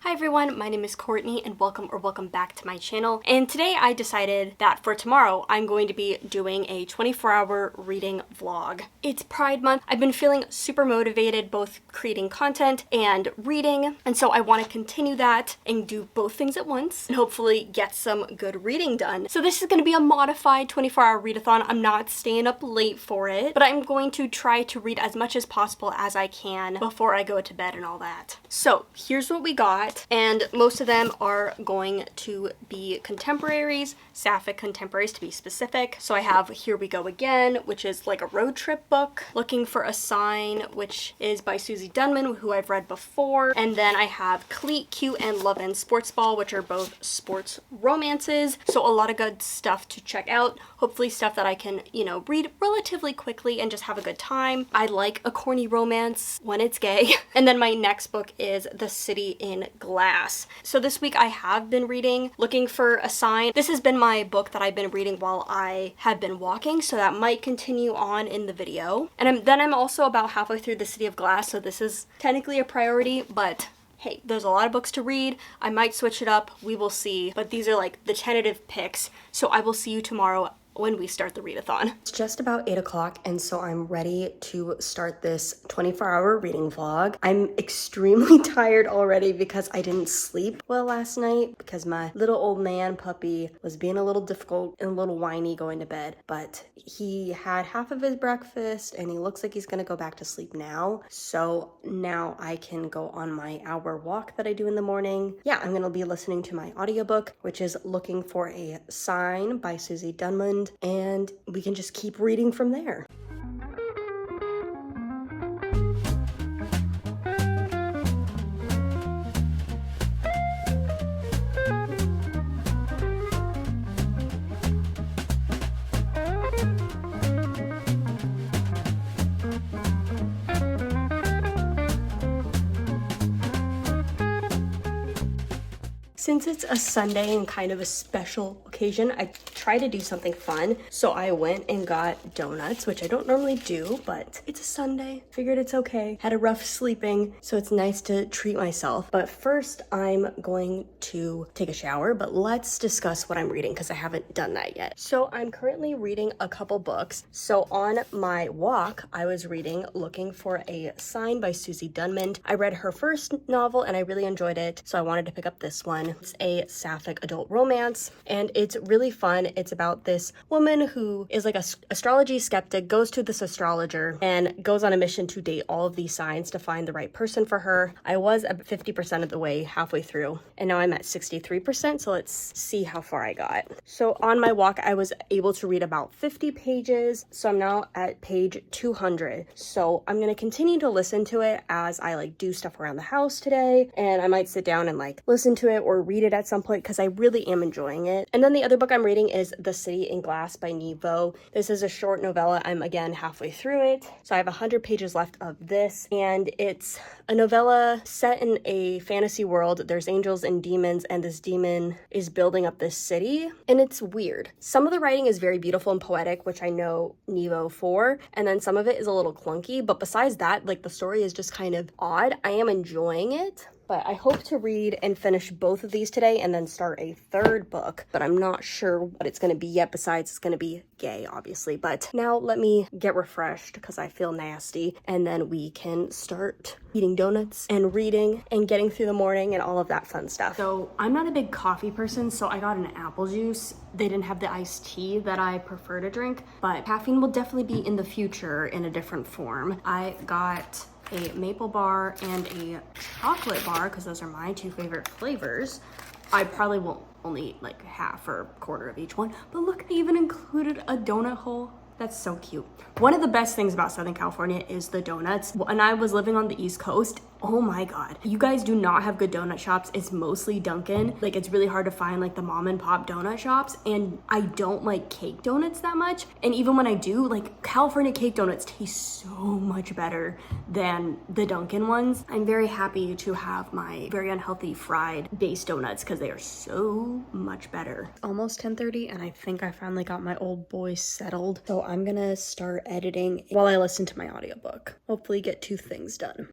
Hi everyone, my name is Courtney and welcome back to my channel. And today I decided that for tomorrow I'm going to be doing a 24-hour reading vlog. It's Pride Month. I've been feeling super motivated both creating content and reading, and so I want to continue that and do both things at once and hopefully get some good reading done. So this is going to be a modified 24-hour readathon. I'm not staying up late for it, but I'm going to try to read as much as possible as I can before I go to bed and all that. So here's what we got. And most of them are going to be contemporaries, sapphic contemporaries to be specific. So I have Here We Go Again, which is like a road trip book. Looking for a Sign, which is by Susie Dunman, who I've read before. And then I have Cleat, Cute, and Love and Sports Ball, which are both sports romances. So a lot of good stuff to check out. Hopefully stuff that I can, read relatively quickly and just have a good time. I like a corny romance when it's gay. And then my next book is The City in Glass. So this week I have been reading Looking for a Sign. This has been my book that I've been reading while I have been walking, so that might continue on in the video. And then I'm also about halfway through The City of Glass, so this is technically a priority, but hey, there's a lot of books to read. I might switch it up, we will see, but these are like the tentative picks, so I will see you tomorrow when we start the readathon. It's just about 8 o'clock, and so I'm ready to start this 24-hour reading vlog. I'm extremely tired already because I didn't sleep well last night because my little old man puppy was being a little difficult and a little whiny going to bed, but he had half of his breakfast and he looks like he's gonna go back to sleep now. So now I can go on my hour walk that I do in the morning. Yeah, I'm gonna be listening to my audiobook, which is Looking for a Sign by Susie Dunman, and we can just keep reading from there. Since it's a Sunday and kind of a special occasion, I try to do something fun. So I went and got donuts, which I don't normally do, but it's a Sunday. Figured it's okay. Had a rough sleeping, so it's nice to treat myself. But first, I'm going to take a shower, but let's discuss what I'm reading because I haven't done that yet. So I'm currently reading a couple books. So on my walk, I was reading Looking for a Sign by Susie Dunman. I read her first novel and I really enjoyed it, so I wanted to pick up this one. It's a sapphic adult romance, and it's really fun. It's about this woman who is like a astrology skeptic, goes to this astrologer, and goes on a mission to date all of these signs to find the right person for her. I was at 50% of the way halfway through, and now I'm at 63%, so let's see how far I got. So on my walk, I was able to read about 50 pages, so I'm now at page 200. So I'm gonna continue to listen to it as I do stuff around the house today, and I might sit down and listen to it or read it at some point because I really am enjoying it. And then the other book I'm reading is The City in Glass by Nhi Vo. This is a short novella. I'm again halfway through it, so I have 100 pages left of this, and it's a novella set in a fantasy world. There's angels and demons, and this demon is building up this city, and it's weird. Some of the writing is very beautiful and poetic, which I know Nhi Vo for, and then some of it is a little clunky, but besides that, the story is just kind of odd. I am enjoying it. But I hope to read and finish both of these today and then start a third book, but I'm not sure what it's going to be yet, besides it's going to be gay, obviously. But now let me get refreshed because I feel nasty, and then we can start eating donuts and reading and getting through the morning and all of that fun stuff. So I'm not a big coffee person, so I got an apple juice. They didn't have the iced tea that I prefer to drink, but caffeine will definitely be in the future in a different form. I got a maple bar and a chocolate bar because those are my two favorite flavors. I probably won't only eat half or a quarter of each one, but look, they even included a donut hole. That's so cute. One of the best things about Southern California is the donuts. When I was living on the East Coast, oh my God, you guys do not have good donut shops. It's mostly Dunkin'. It's really hard to find the mom and pop donut shops, and I don't like cake donuts that much. And even when I do, California cake donuts taste so much better than the Dunkin' ones. I'm very happy to have my very unhealthy fried base donuts because they are so much better. Almost 10:30, and I think I finally got my old boy settled. So I'm gonna start editing while I listen to my audiobook. Hopefully get 2 things done.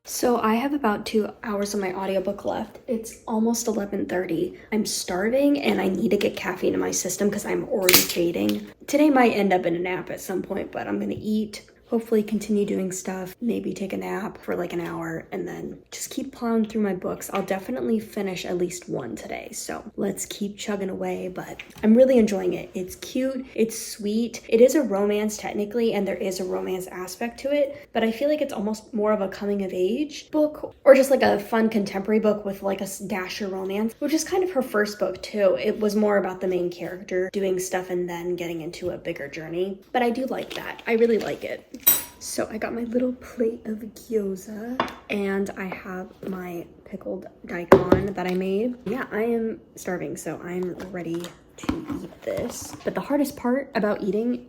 So I have about 2 hours of my audiobook left. It's almost 11:30. I'm starving and I need to get caffeine in my system because I'm already fading. Today might end up in a nap at some point, but I'm gonna eat, hopefully continue doing stuff, maybe take a nap for like an hour, and then just keep plowing through my books. I'll definitely finish at least one today, so let's keep chugging away. But I'm really enjoying it. It's cute, it's sweet. It is a romance technically, and there is a romance aspect to it, but I feel like it's almost more of a coming of age book, or just like a fun contemporary book with like a dash of romance, which is kind of her first book too. It was more about the main character doing stuff and then getting into a bigger journey, but I do like that. I really like it. So I got my little plate of gyoza and I have my pickled daikon that I made. Yeah, I am starving, so I'm ready to eat this. But the hardest part about eating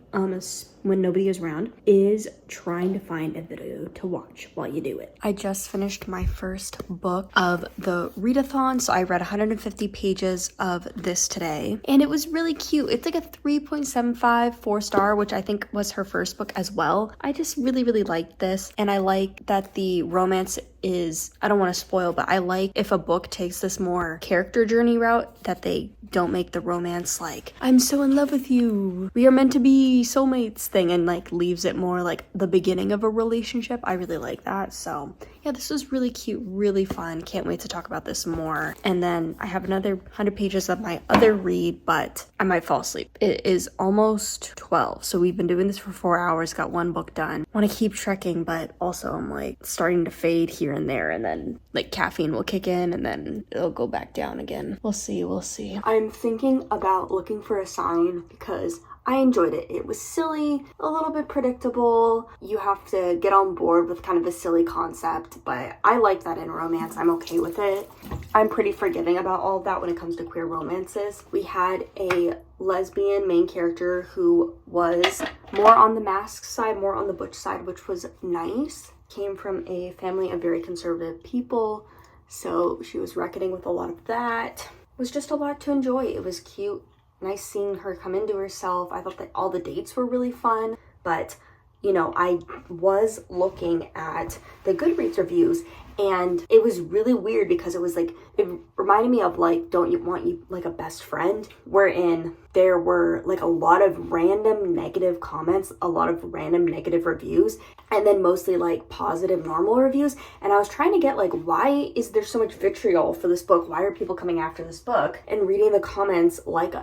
when nobody is around is trying to find a video to watch while you do it. I just finished my first book of the readathon, so I read 150 pages of this today, and it was really cute. It's like a 3.75 4-star, which I think was her first book as well. I just really liked this, and I like that the romance is, I don't want to spoil, but I like if a book takes this more character journey route, that they don't make the romance like, I'm so in love with you, we are meant to be soulmates thing, and like leaves it more like the beginning of a relationship. I really like that. So yeah, this was really cute, really fun. Can't wait to talk about this more. And then I have another 100 pages of my other read, but I might fall asleep. It is almost 12, so we've been doing this for 4 hours, got one book done. Want to keep trekking, but also I'm like starting to fade here and there, and then like caffeine will kick in and then it'll go back down again. We'll see. I'm thinking about looking for a sign because I enjoyed it. It was silly, a little bit predictable. You have to get on board with kind of a silly concept, but I like that in romance. I'm okay with it. I'm pretty forgiving about all of that when it comes to queer romances. We had a lesbian main character who was more on the mask side, more on the butch side, which was nice. Came from a family of very conservative people, so she was reckoning with a lot of that. It was just a lot to enjoy. It was cute. Nice seeing her come into herself. I thought that all the dates were really fun, but you know, I was looking at the Goodreads reviews and it was really weird because it was like, it reminded me of like, Don't You Want You Like a Best Friend, wherein there were like a lot of random negative comments, a lot of random negative reviews, and then mostly like positive normal reviews. And I was trying to get like, why is there so much vitriol for this book? Why are people coming after this book? And reading the comments like,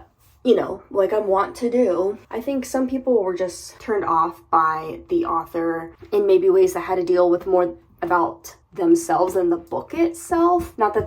you know, like I want to do. I think some people were just turned off by the author in maybe ways that had to deal with more about themselves than the book itself. Not that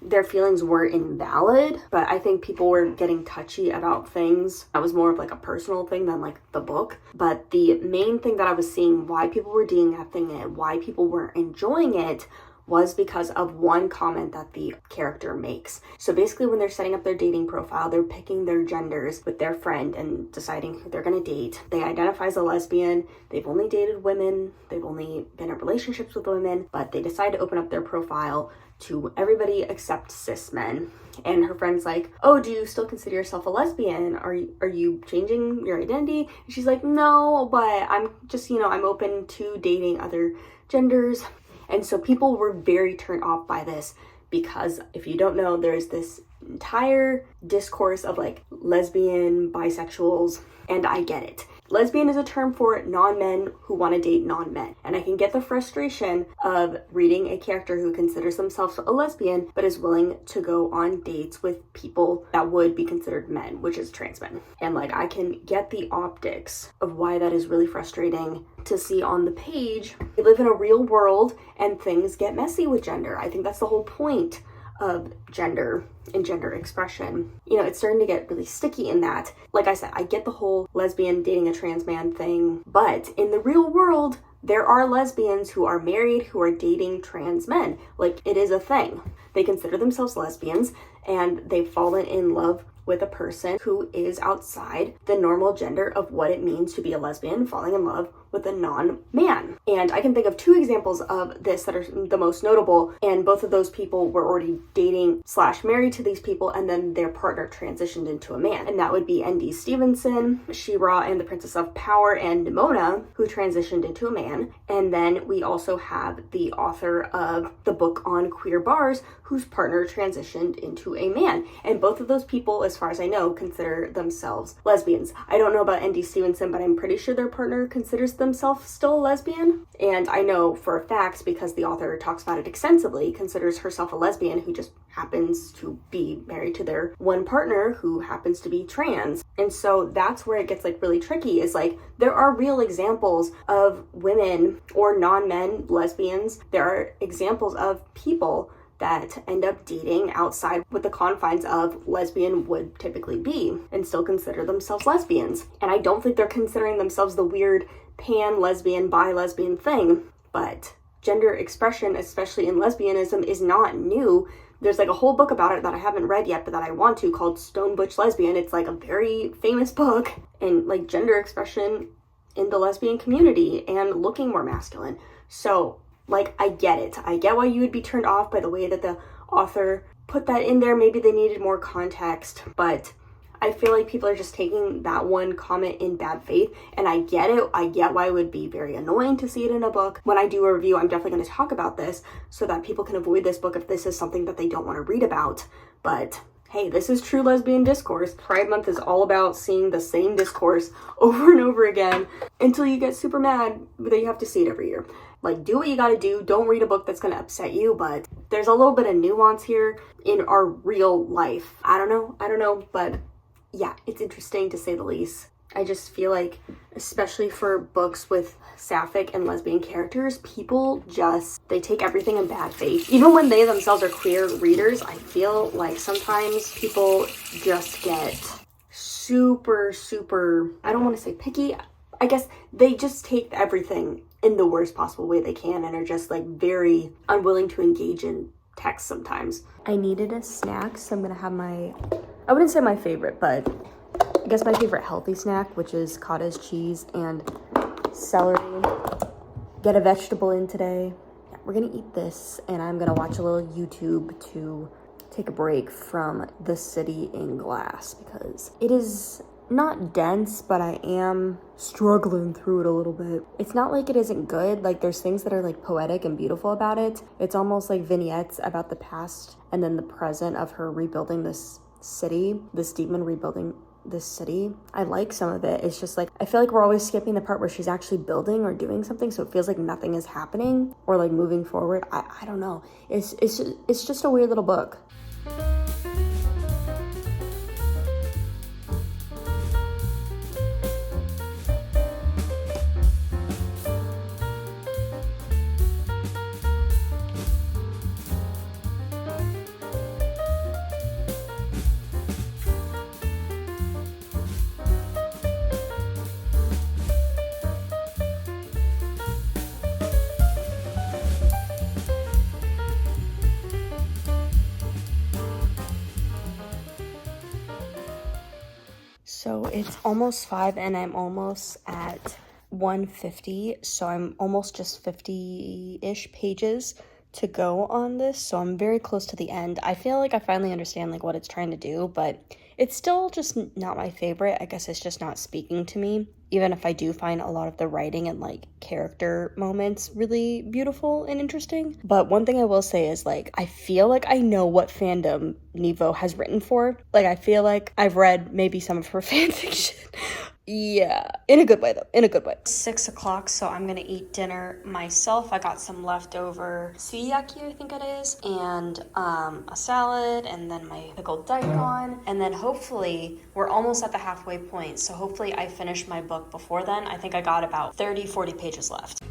their feelings were invalid, but I think people were getting touchy about things that was more of like a personal thing than like the book. But the main thing that I was seeing why people were DNFing it, why people were enjoying it, was because of one comment that the character makes. So basically when they're setting up their dating profile, they're picking their genders with their friend and deciding who they're gonna date. They identify as a lesbian, they've only dated women, they've only been in relationships with women, but they decide to open up their profile to everybody except cis men. And her friend's like, oh, do you still consider yourself a lesbian? Are you changing your identity? And she's like, no, but I'm just, you know, I'm open to dating other genders. And so people were very turned off by this because if you don't know, there's this entire discourse of like lesbian, bisexuals, and I get it. Lesbian is a term for non-men who want to date non-men. And I can get the frustration of reading a character who considers themselves a lesbian, but is willing to go on dates with people that would be considered men, which is trans men. And like, I can get the optics of why that is really frustrating to see on the page. We live in a real world and things get messy with gender. I think that's the whole point of gender and gender expression. You know, it's starting to get really sticky in that. Like I said, I get the whole lesbian dating a trans man thing, but in the real world, there are lesbians who are married who are dating trans men. Like, it is a thing. They consider themselves lesbians and they've fallen in love with a person who is outside the normal gender of what it means to be a lesbian, falling in love with a non-man. And I can think of 2 examples of this that are the most notable, and both of those people were already dating / married to these people, and then their partner transitioned into a man. And that would be N.D. Stevenson, She-Ra and the Princess of Power, and Nimona, who transitioned into a man. And then we also have the author of the book on queer bars, whose partner transitioned into a man. And both of those people, as far as I know, consider themselves lesbians. I don't know about N.D. Stevenson, but I'm pretty sure their partner considers themselves still a lesbian. And I know for a fact, because the author talks about it extensively, considers herself a lesbian who just happens to be married to their one partner who happens to be trans. And so that's where it gets like really tricky, is like there are real examples of women or non-men lesbians. There are examples of people that end up dating outside what the confines of lesbian would typically be and still consider themselves lesbians. And I don't think they're considering themselves the weird pan-lesbian, bi-lesbian thing, but gender expression, especially in lesbianism, is not new. There's like a whole book about it that I haven't read yet, but that I want to, called Stone Butch Lesbian. It's like a very famous book, and like gender expression in the lesbian community and looking more masculine. So like, I get it. I get why you would be turned off by the way that the author put that in there. Maybe they needed more context, but I feel like people are just taking that one comment in bad faith, and I get it. I get why it would be very annoying to see it in a book. When I do a review, I'm definitely going to talk about this so that people can avoid this book if this is something that they don't want to read about. But hey, this is true lesbian discourse. Pride Month is all about seeing the same discourse over and over again until you get super mad that you have to see it every year. Like, do what you gotta do. Don't read a book that's gonna upset you, but there's a little bit of nuance here in our real life. I don't know, but yeah, it's interesting to say the least. I just feel like, especially for books with sapphic and lesbian characters, people they take everything in bad faith. Even when they themselves are queer readers, I feel like sometimes people just get super, I don't want to say picky. I guess they just take everything in the worst possible way they can and are just like very unwilling to engage in text sometimes. I needed a snack, so I'm gonna have I wouldn't say my favorite, but I guess my favorite healthy snack, which is cottage cheese and celery. Get a vegetable in today. Yeah, we're gonna eat this, and I'm gonna watch a little YouTube to take a break from The City in Glass, because it is not dense, but I am struggling through it a little bit. It's not like it isn't good. Like, there's things that are like poetic and beautiful about it. It's almost like vignettes about the past and then the present of her rebuilding this city, this demon rebuilding this city. I like some of it. It's just like, I feel like we're always skipping the part where she's actually building or doing something, so it feels like nothing is happening or like moving forward. I don't know. It's just a weird little book. So it's almost 5 and I'm almost at 150. So I'm almost just 50-ish pages to go on this. So I'm very close to the end. I feel like I finally understand like what it's trying to do, but it's still just not my favorite. I guess it's just not speaking to me, even if I do find a lot of the writing and like character moments really beautiful and interesting. But one thing I will say is like, I feel like I know what fandom Nevo has written for. Like, I feel like I've read maybe some of her fanfiction. Yeah, in a good way though, in a good way. 6 o'clock, so I'm gonna eat dinner myself. I got some leftover suyaki, I think it is, and a salad, and then my pickled daikon, and then hopefully we're almost at the halfway point, so hopefully I finish my book before then. I think I got about 30-40 pages left.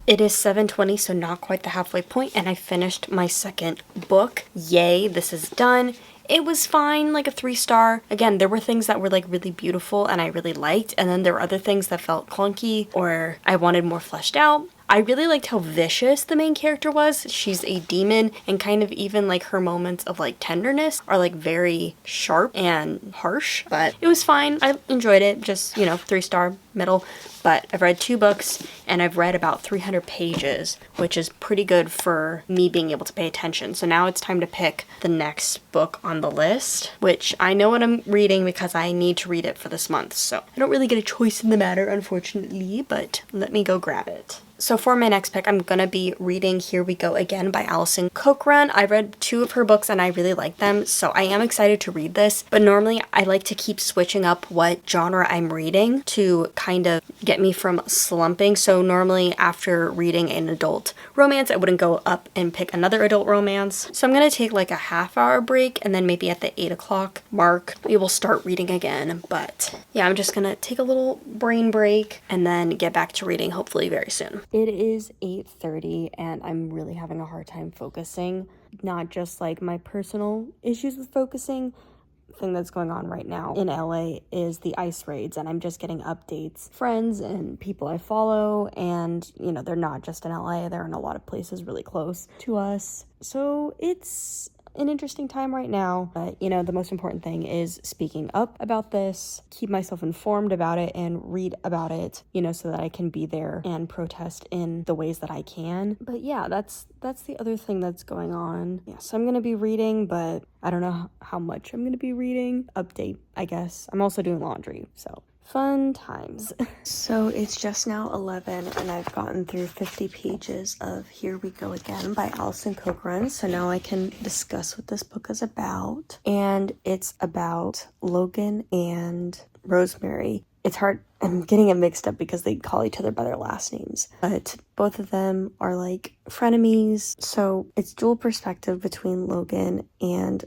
It is 7:20, so not quite the halfway point, and I finished my second book. Yay, this is done. It was fine, like a 3-star. Again, there were things that were like really beautiful and I really liked, and then there were other things that felt clunky or I wanted more fleshed out. I really liked how vicious the main character was. She's a demon, and kind of even like her moments of like tenderness are like very sharp and harsh, but it was fine. I enjoyed it. Just, you know, 3-star middle. But I've read 2 books and I've read about 300 pages, which is pretty good for me being able to pay attention. So now it's time to pick the next book on the list, which I know what I'm reading because I need to read it for this month. So I don't really get a choice in the matter, unfortunately, but let me go grab it. So for my next pick, I'm gonna be reading Here We Go Again by Alison Cochrane. I read 2 of her books and I really like them, so I am excited to read this. But normally I like to keep switching up what genre I'm reading to kind of get me from slumping. So normally after reading an adult romance, I wouldn't go up and pick another adult romance. So I'm gonna take like a half-hour break, and then maybe at the 8 o'clock mark, we will start reading again. But yeah, I'm just gonna take a little brain break and then get back to reading hopefully very soon. It is 8:30 and I'm really having a hard time focusing. Not just like my personal issues with focusing. The thing that's going on right now in LA is the ICE raids, and I'm just getting updates. Friends and people I follow, and you know, they're not just in LA, they're in a lot of places really close to us. So it's an interesting time right now, but you know, the most important thing is speaking up about this, keep myself informed about it and read about it, you know, so that I can be there and protest in the ways that I can. But yeah, that's the other thing that's going on. Yeah, so I'm gonna be reading, but I don't know how much I'm gonna be reading. Update, I guess. I'm also doing laundry, so fun times. So it's just now 11 and I've gotten through 50 pages of Here We Go Again by Alison Cochrane. So now I can discuss what this book is about. And it's about Logan and Rosemary. It's hard, I'm getting it mixed up because they call each other by their last names. But both of them are like frenemies. So it's dual perspective between Logan and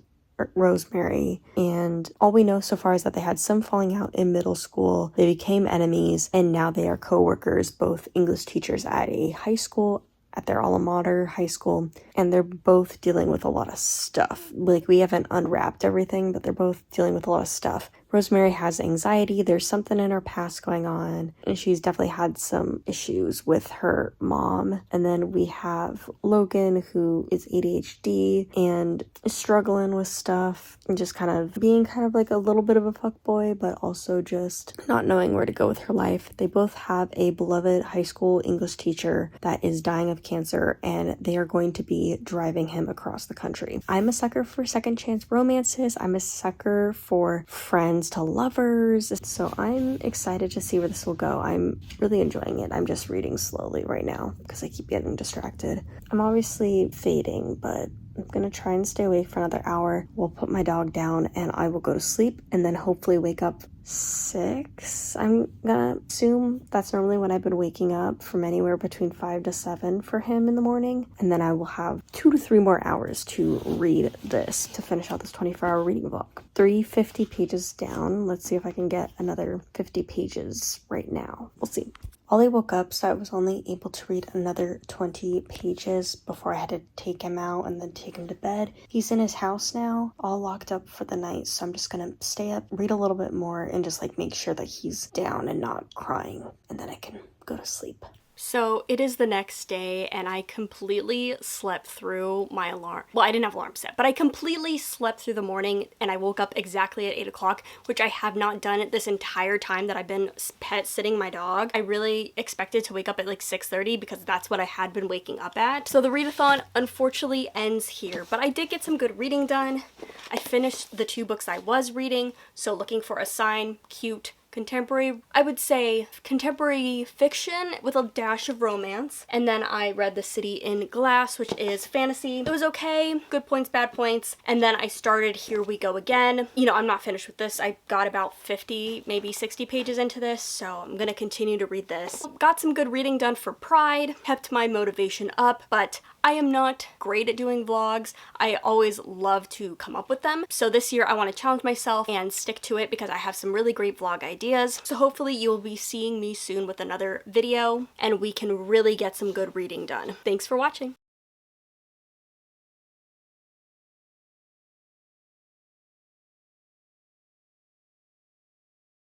Rosemary, and all we know so far is that they had some falling out in middle school. They became enemies, and now they are co-workers, both English teachers at a high school, at their alma mater high school, and they're both dealing with a lot of stuff. Like, we haven't unwrapped everything, but they're both dealing with a lot of stuff. Rosemary has anxiety. There's something in her past going on, and she's definitely had some issues with her mom. And then we have Logan, who is ADHD and is struggling with stuff and just kind of being kind of like a little bit of a fuckboy, but also just not knowing where to go with her life. They both have a beloved high school English teacher that is dying of cancer, and they are going to be driving him across the country. I'm a sucker for second chance romances. I'm a sucker for friends to lovers. So I'm excited to see where this will go. I'm really enjoying it. I'm just reading slowly right now because I keep getting distracted. I'm obviously fading, but I'm gonna try and stay awake for another hour. We'll put my dog down and I will go to sleep and then hopefully wake up 6. I'm gonna assume that's normally when I've been waking up, from anywhere between 5 to 7 for him in the morning. And then I will have 2 to 3 more hours to read this, to finish out this 24-hour reading vlog. 350 pages down. Let's see if I can get another 50 pages right now. We'll see. Ollie woke up, so I was only able to read another 20 pages before I had to take him out and then take him to bed. He's in his house now, all locked up for the night, so I'm just gonna stay up, read a little bit more, and just like make sure that he's down and not crying, and then I can go to sleep. So it is the next day and I completely slept through my alarm. Well, I didn't have alarm set, but I completely slept through the morning and I woke up exactly at 8 o'clock, which I have not done this entire time that I've been pet sitting my dog. I really expected to wake up at like 6:30 because that's what I had been waking up at. So the readathon unfortunately ends here, but I did get some good reading done. I finished the 2 books I was reading, so Looking for a Sign, cute. Contemporary, I would say contemporary fiction with a dash of romance. And then I read The City in Glass, which is fantasy. It was okay, good points, bad points. And then I started Here We Go Again. You know, I'm not finished with this. I got about 50, maybe 60 pages into this, so I'm gonna continue to read this. Got some good reading done for Pride, kept my motivation up, but I am not great at doing vlogs. I always love to come up with them. So this year I want to challenge myself and stick to it because I have some really great vlog ideas. So hopefully you will be seeing me soon with another video and we can really get some good reading done. Thanks for watching.